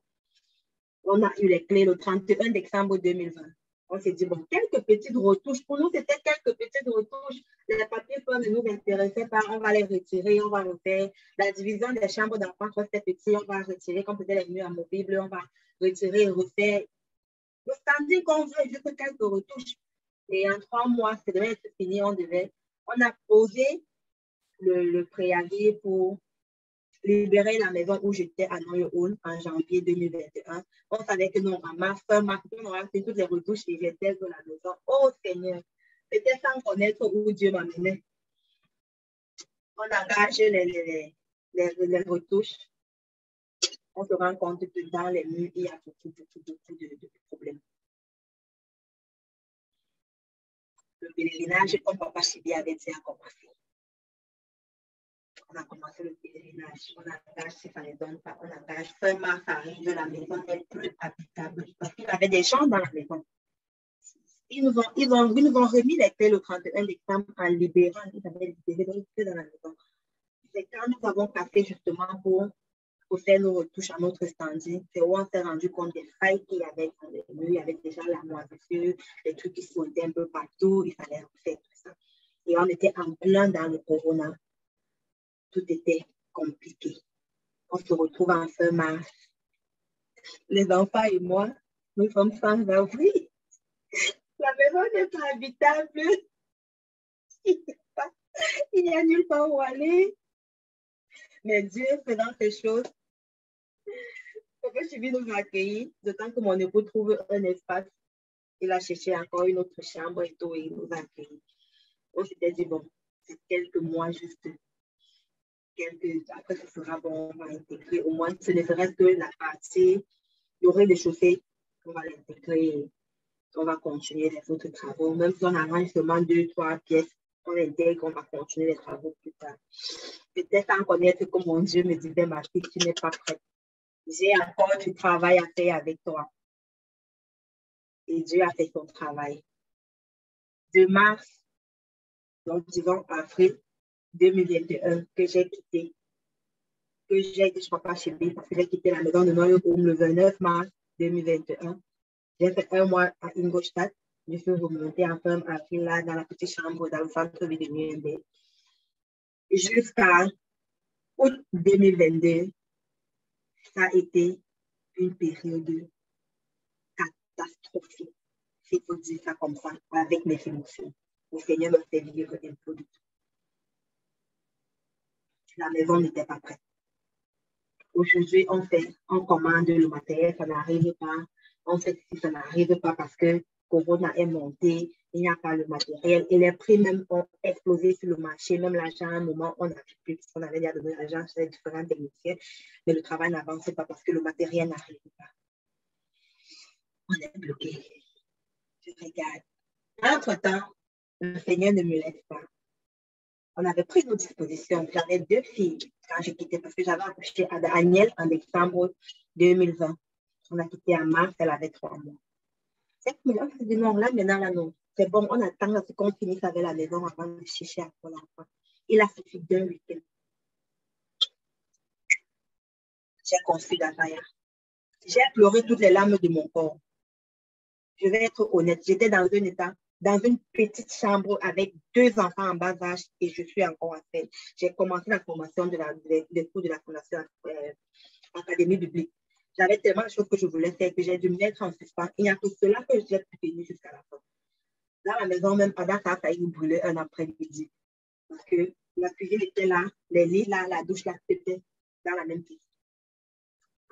Speaker 1: On a eu les clés le 31 décembre 2020. On s'est dit, bon, quelques petites retouches. Pour nous, c'était quelques petites retouches. Les papiers ne nous intéressaient pas. On va les retirer, on va refaire. La division des chambres d'enfants, quand c'était petit, on va retirer. Comme c'était les murs amovibles, on va retirer et refaire. Le standing qu'on veut, juste quelques retouches. Et en 3 mois, ça devait être fini. On a posé le préavis pour libérer la maison où j'étais à Noyon en janvier 2021. On savait que non, en mars, on aura fait toutes les retouches et j'étais dans la maison. Oh Seigneur, c'était sans connaître où Dieu m'amenait. On engage les retouches. On se rend compte que dans les murs, il y a beaucoup de problèmes. Le pèlerinage, comme Papa Chibi avait dit, a commencé. On a commencé le pèlerinage, on engage, si ça ne donne pas, on engage. Fin mars arrive, la maison n'est plus habitable parce qu'il y avait des gens dans la maison. Ils nous ont remis les clés le 31 décembre en libérant, ils avaient libéré dans la maison. C'est quand nous avons passé justement pour faire nos retouches à notre standing, c'est où on s'est rendu compte des failles qu'il y avait dans les murs, il y avait déjà la moisissure, les trucs qui sautaient un peu partout, il fallait refaire tout ça. Et on était en plein dans le corona. Tout était compliqué. On se retrouve en fin mars. Les enfants et moi, nous sommes sans abri. La maison n'est pas habitable. Il n'y a nulle part où aller. Mais Dieu faisant ces choses, Papa Chibi nous a accueillis, de temps que mon époux trouve un espace. Il a cherché encore une autre chambre et tout, et il nous a accueillis. On s'était dit, bon, c'est quelques mois juste. Après, ce sera bon, on va intégrer. Au moins, ce ne serait que la partie, il y aurait des chaussées, on va l'intégrer. On va continuer les autres travaux. Même si on arrange seulement 2, 3 pièces, on intègre, on va continuer les travaux plus tard. Peut-être sans connaître que mon Dieu me disait, ma fille, tu n'es pas prête. J'ai encore du travail à faire avec toi. Et Dieu a fait son travail. de mars, donc disons avril 2021, que j'ai quitté, que j'ai été chez Papa Chéri, parce que j'ai quitté la maison de Noël le 29 mars 2021. J'ai fait un mois à Ingolstadt. Je suis remontée en fin avril là, dans la petite chambre dans le centre-ville de Nuremberg. Jusqu'à août 2022, ça a été une période catastrophique, s'il faut dire ça comme ça, avec mes émotions. Le Seigneur m'a fait vivre un peu de tout. La maison n'était pas prête. Aujourd'hui, on commande le matériel, ça n'arrive pas. On fait si ça n'arrive pas parce que Corona est monté, il n'y a pas le matériel. Et les prix même ont explosé sur le marché. Même l'argent, à un moment, on n'a plus parce qu'on avait déjà donné l'argent chez les différents techniciens. Mais le travail n'avançait pas parce que le matériel n'arrive pas. On est bloqué. Je regarde. Entre-temps, le Seigneur ne me laisse pas. On avait pris nos dispositions. J'avais 2 filles quand j'ai quitté parce que j'avais accouché à Daniel en décembre 2020. On a quitté en mars, elle avait 3 mois. Mais on s'est dit non, là maintenant, là non. C'est bon, on attend à ce qu'on finisse avec la maison avant de chercher à pour l'enfant. Il a suffi d'un week-end. J'ai conçu Dafaya. J'ai pleuré toutes les larmes de mon corps. Je vais être honnête, j'étais dans un état, dans une petite chambre avec 2 enfants en bas âge et je suis encore à peine. J'ai commencé la formation des cours de la Fondation Académie biblique. J'avais tellement de choses que je voulais faire que j'ai dû me mettre en suspens. Il n'y a que cela que j'ai pu tenir jusqu'à la fin. Dans la maison, même pendant ça, ça a failli brûler un après-midi. Parce que la cuisine était là, les lits là, la douche là, c'était dans la même pièce.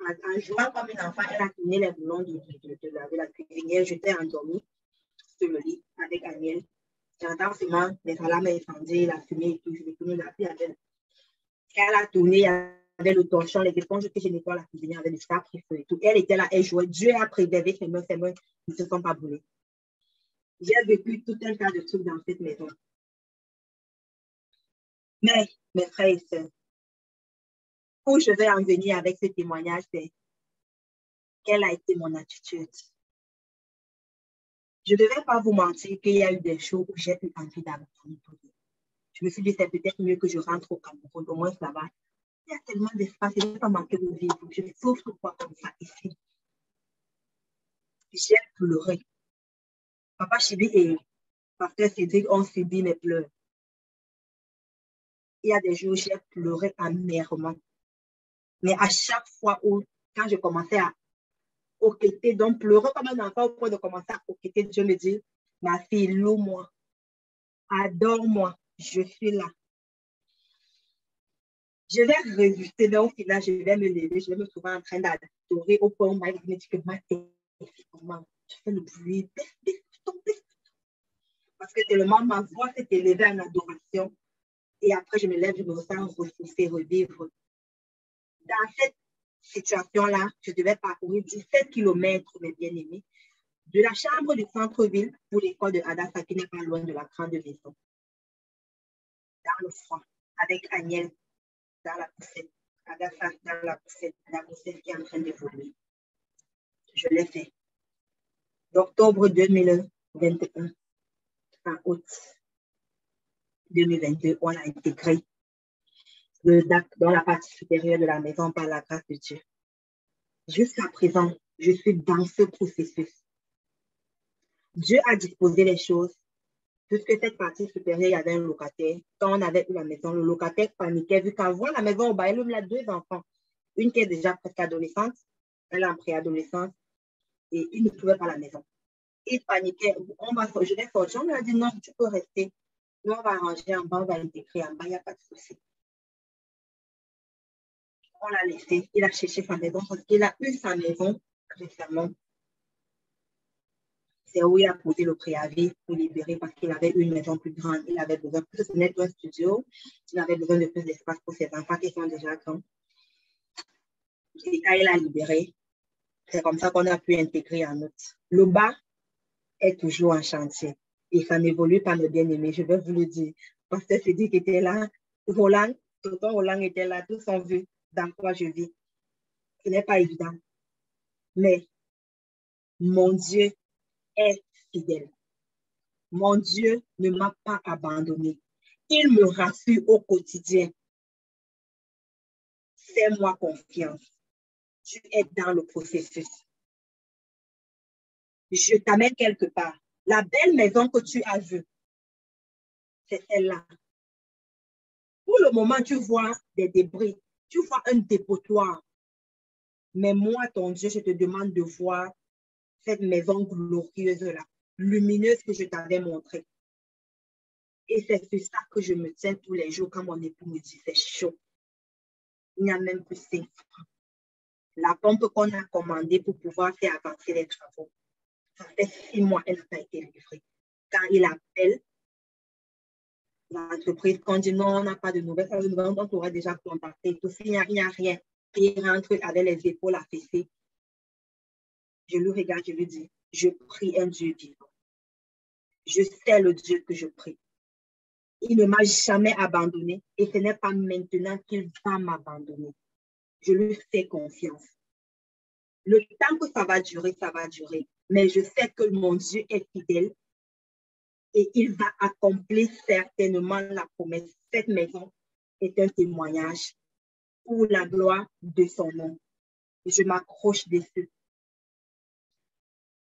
Speaker 1: En jouant comme une enfant, elle a tourné les boulons de la cuisinière. J'étais endormie sur le lit avec Agnès. J'entends seulement les alarmes incendiées, la fumée et tout. Je me tourne la fille avec. Elle a tourné, il y avait le torchon, les éponges que je nettoie la cuisinière avec du sable et tout. Elle était là, elle jouait. Dieu a préservé ses mains ne se sont pas brûlées. J'ai vécu tout un tas de trucs dans cette maison. Mais, mes frères et sœurs, où je vais en venir avec ce témoignage, c'est quelle a été mon attitude. Je ne devais pas vous mentir qu'il y a eu des jours où j'ai eu envie d'abandonner. Je me suis dit, c'est peut-être mieux que je rentre au Cameroun, au moins là-bas. Il y a tellement d'espace, je ne vais pas manquer de vivre. Je souffre quoi comme ça ici. J'ai pleuré. Papa Chibi et Pasteur Cédric ont subi mes pleurs. Il y a des jours où j'ai pleuré amèrement. Mais à chaque fois où, quand je commençais à oqueter, donc pleurer comme un enfant au point de commencer à oqueter, je me dis, ma fille, loue-moi, adore-moi, je suis là. Je vais résister, mais au final, je vais me lever, je vais me trouver en train d'adorer au point où ma vie me dit que je fais le bruit, parce que tellement ma voix s'est élevée en adoration. Et après, je me lève, je me sens ressourcer, revivre. Dans cette situation-là, je devais parcourir 17 km, mes bien-aimés, de la chambre du centre-ville pour l'école de Adassa, qui n'est pas loin de la grande maison. Dans le froid, avec Agnès, dans la poussette, Adassa, dans la poussette qui est en train d'évoluer. Je l'ai fait. D'octobre 2021 à août 2022, on a intégré le DAC dans la partie supérieure de la maison par la grâce de Dieu. Jusqu'à présent, je suis dans ce processus. Dieu a disposé les choses. Puisque cette partie supérieure, il y avait un locataire. Quand on avait eu la maison, le locataire paniquait vu qu'avant la maison au bail, il a 2 enfants. Une qui est déjà presque adolescente, elle est en préadolescence et il ne trouvait pas la maison. Il paniquait. Je vais sortir. On lui a dit non, tu peux rester. Nous, on va arranger en bas, on va intégrer en bas, il n'y a pas de souci. On l'a laissé. Il a cherché sa maison parce qu'il a eu sa maison récemment. C'est où il a posé le préavis pour libérer parce qu'il avait une maison plus grande. Il avait besoin plus de studio. Il avait besoin de plus d'espace pour ses enfants qui sont déjà grands. Et quand il a libéré, c'est comme ça qu'on a pu intégrer en août. Le bas est toujours en chantier. Et ça n'évolue pas, mes bien-aimés. Je vais vous le dire. Parce que c'est dit qu'il était là. Roland, tonton Roland était là. Tous ont vu dans quoi je vis. Ce n'est pas évident. Mais mon Dieu est fidèle. Mon Dieu ne m'a pas abandonné. Il me rassure au quotidien. Fais-moi confiance. Tu es dans le processus. Je t'amène quelque part. La belle maison que tu as vue, c'est celle-là. Pour le moment, tu vois des débris. Tu vois un dépotoir. Mais moi, ton Dieu, je te demande de voir cette maison glorieuse-là, lumineuse que je t'avais montrée. Et c'est sur ça que je me tiens tous les jours quand mon époux me dit c'est chaud. Il n'y a même plus 5 francs. La pompe qu'on a commandée pour pouvoir faire avancer les travaux, ça fait 6 mois, elle n'a pas été livrée. Quand il appelle l'entreprise, qu'on dit non, on n'a pas de nouvelles, on t'aura déjà contacté. Tout il n'y a rien. Il rentre avec les épaules affaissées. Je le regarde, je lui dis, je prie un Dieu vivant. Je sais le Dieu que je prie. Il ne m'a jamais abandonné et ce n'est pas maintenant qu'il va m'abandonner. Je lui fais confiance. Le temps que ça va durer, ça va durer. Mais je sais que mon Dieu est fidèle et il va accomplir certainement la promesse. Cette maison est un témoignage pour la gloire de son nom. Je m'accroche dessus.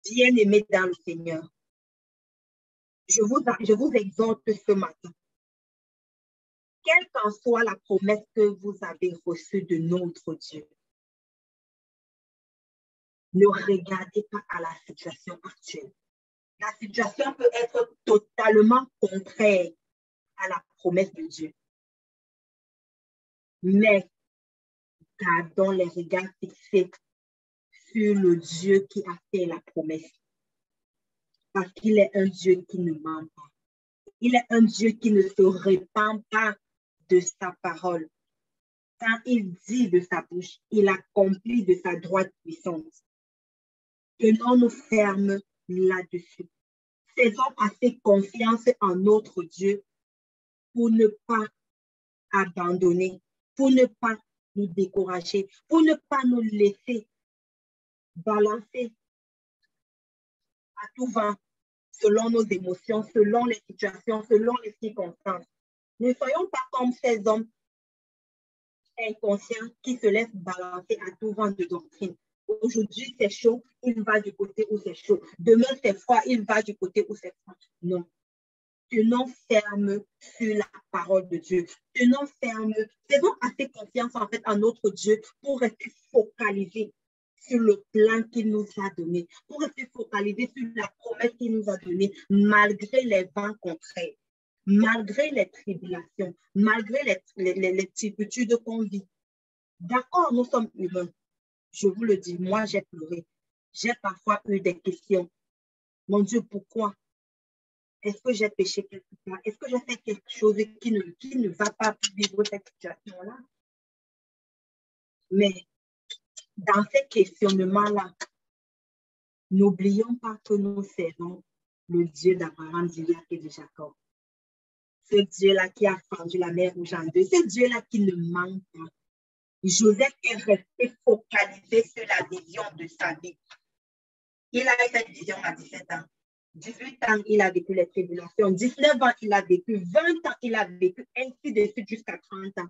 Speaker 1: Bien-aimés dans le Seigneur, je vous exhorte ce matin. Quelle qu'en soit la promesse que vous avez reçue de notre Dieu, ne regardez pas à la situation actuelle. La situation peut être totalement contraire à la promesse de Dieu. Mais gardons les regards fixés sur le Dieu qui a fait la promesse. Parce qu'il est un Dieu qui ne ment pas. Il est un Dieu qui ne se répand pas de sa parole. Quand il dit de sa bouche, il accomplit de sa droite puissante. Tenons-nous fermes là-dessus. Faisons assez confiance en notre Dieu pour ne pas abandonner, pour ne pas nous décourager, pour ne pas nous laisser balancer à tout vent selon nos émotions, selon les situations, selon les circonstances. Ne soyons pas comme ces hommes inconscients qui se laissent balancer à tout vent de doctrine. Aujourd'hui, c'est chaud, il va du côté où c'est chaud. Demain, c'est froid, il va du côté où c'est froid. Non. Tenons ferme sur la parole de Dieu. Tenons ferme. Faisons assez confiance en fait en notre Dieu pour rester focalisés sur le plan qu'il nous a donné, pour rester focalisés sur la promesse qu'il nous a donnée, malgré les vents contraires, malgré les tribulations, malgré les turpitudes qu'on vit. D'accord, nous sommes humains. Je vous le dis, moi j'ai pleuré. J'ai parfois eu des questions. Mon Dieu, pourquoi? Est-ce que j'ai péché quelque part? Est-ce que j'ai fait quelque chose qui ne va pas vivre cette situation-là? Mais dans ces questionnements-là, n'oublions pas que nous servons le Dieu d'Abraham, d'Isaac et de Jacob. Ce Dieu-là qui a fendu la mer Rouge en deux. Ce Dieu-là qui ne ment pas. Joseph est resté focalisé sur la vision de sa vie. Il a eu cette vision à 17 ans. 18 ans, il a vécu les tribulations. 19 ans, il a vécu. 20 ans, il a vécu. Ainsi de suite jusqu'à 30 ans.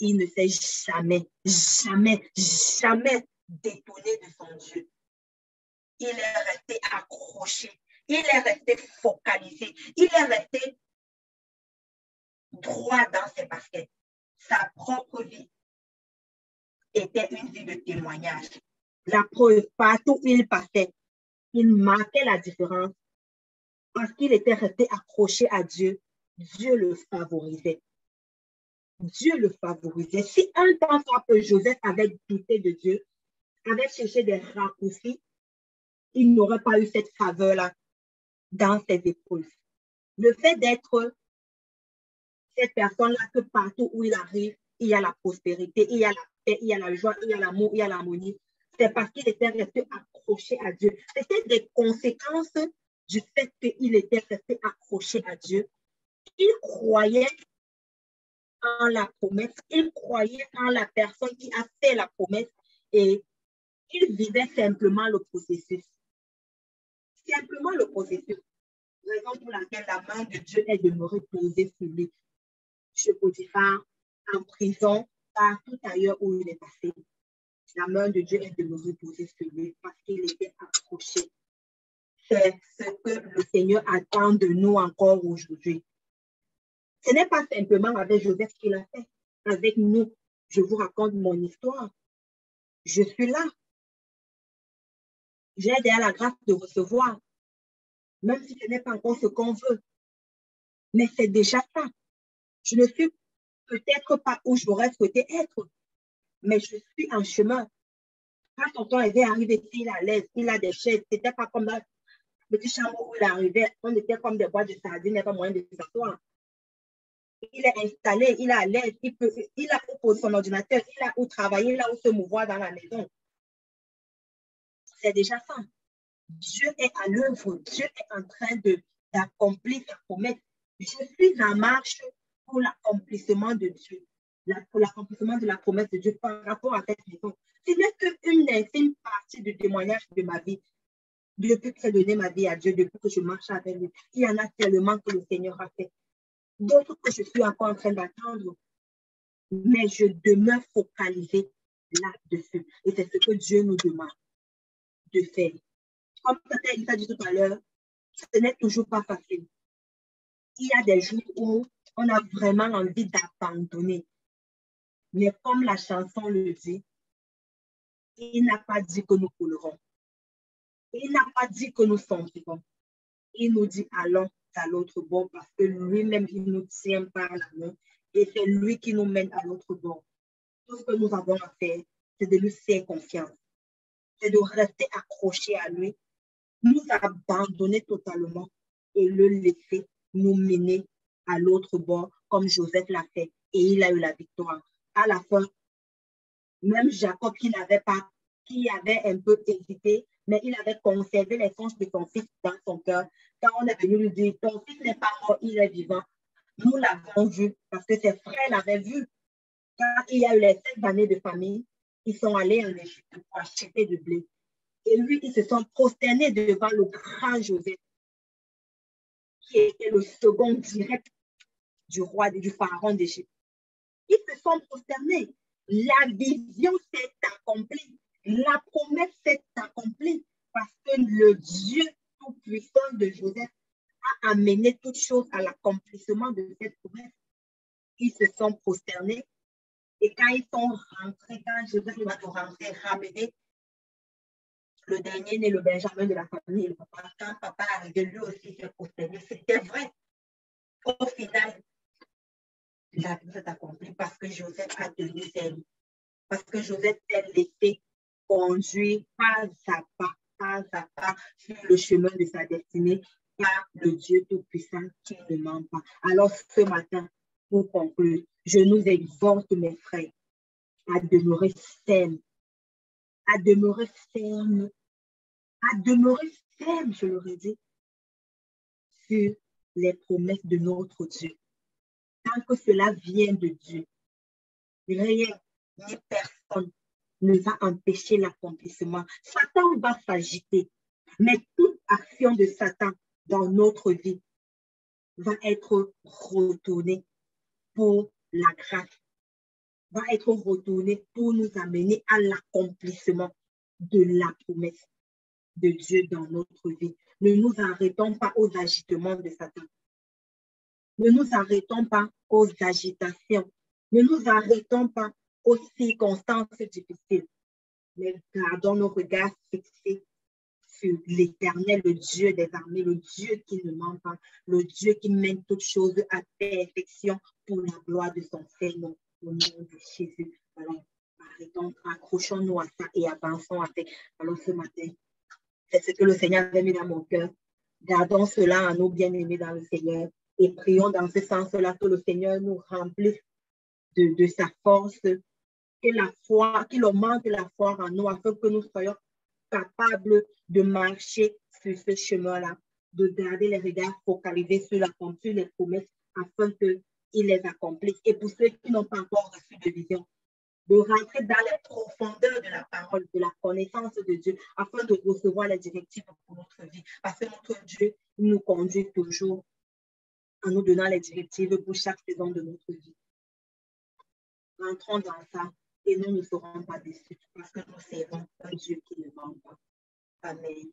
Speaker 1: Il ne s'est jamais, jamais, jamais détourné de son Dieu. Il est resté accroché. Il est resté focalisé. Il est resté droit dans ses baskets. Sa propre vie était une vie de témoignage. La preuve, partout où il passait, il marquait la différence parce qu'il était resté accroché à Dieu. Dieu le favorisait. Dieu le favorisait. Si un temps soit que Joseph avait douté de Dieu, avait cherché des raccourcis, il n'aurait pas eu cette faveur-là dans ses épreuves. Le fait d'être cette personne-là que partout où il arrive, il y a la prospérité, il y a la paix, il y a la joie, il y a l'amour, il y a l'harmonie, c'est parce qu'il était resté accroché à Dieu. C'était des conséquences du fait qu'il était resté accroché à Dieu. Il croyait en la promesse, il croyait en la personne qui a fait la promesse et il vivait simplement le processus. Simplement le processus. Raison pour laquelle la main de Dieu est demeurée posée sur lui. Chez Potiphar, en prison, partout ailleurs où il est passé. La main de Dieu est demeurée posée sur lui parce qu'il était accroché. C'est ce que le Seigneur attend de nous encore aujourd'hui. Ce n'est pas simplement avec Joseph qu'il a fait. Avec nous, je vous raconte mon histoire. Je suis là. J'ai déjà la grâce de recevoir, même si ce n'est pas encore ce qu'on veut. Mais c'est déjà ça. Je ne suis peut-être pas où j'aurais souhaité être, mais je suis en chemin. Quand tonton est arrivé ici, il est à l'aise, il a des chaises. Ce n'était pas comme dans le petit chambre où il arrivait. On était comme des boîtes de sardines, il n'y a pas moyen de s'asseoir. Il est installé, il est à l'aise, il a où poser son ordinateur, il a où travailler, il a où se mouvoir dans la maison. C'est déjà ça. Dieu est à l'œuvre, Dieu est en train d'accomplir sa promesse. Je suis en marche pour l'accomplissement de Dieu, pour l'accomplissement de la promesse de Dieu par rapport à cette maison. Ce n'est qu'une infime partie du témoignage de ma vie. Depuis que j'ai donné ma vie à Dieu, depuis que je marche avec lui, il y en a tellement que le Seigneur a fait. D'autres que je suis encore en train d'attendre. Mais je demeure focalisée là-dessus. Et c'est ce que Dieu nous demande de faire. Comme Tata a dit tout à l'heure, ce n'est toujours pas facile. Il y a des jours où on a vraiment envie d'abandonner. Mais comme la chanson le dit, il n'a pas dit que nous coulerons. Il n'a pas dit que nous sombrerons. Il nous dit allons à l'autre bord parce que lui-même, il nous tient par la main et c'est lui qui nous mène à l'autre bord. Tout ce que nous avons à faire, c'est de lui faire confiance. C'est de rester accroché à lui, nous abandonner totalement et le laisser nous mener à l'autre bord comme Joseph l'a fait et il a eu la victoire. À la fin, même Jacob qui avait un peu hésité, mais il avait conservé les songes de son fils dans son cœur. Quand on est venu lui dire, ton fils n'est pas mort, il est vivant. Nous l'avons vu parce que ses frères l'avaient vu. Quand il y a eu les 7 années de famille, ils sont allés en Égypte pour acheter du blé. Et lui, ils se sont prosternés devant le grand Joseph, qui était le second direct du roi, du pharaon d'Égypte. Ils se sont prosternés. La vision s'est accomplie. La promesse s'est accomplie parce que le Dieu tout-puissant de Joseph a amené toutes choses à l'accomplissement de cette promesse. Ils se sont prosternés. Et quand ils sont rentrés, quand Joseph va rentrer, ramener le dernier né, le Benjamin de la famille, le papa, quand papa est arrivé, lui aussi s'est prosterné. C'était vrai. Au final, la vie s'est accomplie parce que Joseph a tenu ses mains. Parce que Joseph s'est laissé conduire pas à pas sur le chemin de sa destinée par le Dieu Tout-Puissant qui ne ment pas. Alors ce matin, pour conclure, je nous exhorte, mes frères, à demeurer fermes, à demeurer fermes, je l'aurais dit, sur les promesses de notre Dieu. Tant que cela vient de Dieu, rien ni personne ne va empêcher l'accomplissement. Satan va s'agiter, mais toute action de Satan dans notre vie va être retournée pour la grâce, va être retournée pour nous amener à l'accomplissement de la promesse de Dieu dans notre vie. Ne nous arrêtons pas aux agitements de Satan. Ne nous arrêtons pas aux agitations. Ne nous arrêtons pas aux circonstances difficiles. Mais gardons nos regards fixés sur l'Éternel, le Dieu des armées, le Dieu qui ne ment pas, le Dieu qui mène toutes choses à perfection pour la gloire de son Seigneur, au nom de Jésus. Alors, arrêtons, accrochons-nous à ça et avançons avec. Alors, ce matin, c'est ce que le Seigneur avait mis dans mon cœur. Gardons cela à nos bien-aimés dans le Seigneur et prions dans ce sens-là que le Seigneur nous remplisse de sa force, qu'il augmente la foi en nous afin que nous soyons capables de marcher sur ce chemin-là, de garder les regards focalisés sur les promesses afin qu'il les accomplisse. Et pour ceux qui n'ont pas encore reçu de vision, de rentrer dans les profondeurs de la parole, de la connaissance de Dieu, afin de recevoir les directives pour notre vie. Parce que notre Dieu nous conduit toujours en nous donnant les directives pour chaque saison de notre vie. Rentrons dans ça et nous ne serons pas déçus parce que nous servons un Dieu qui ne ment pas. Amen.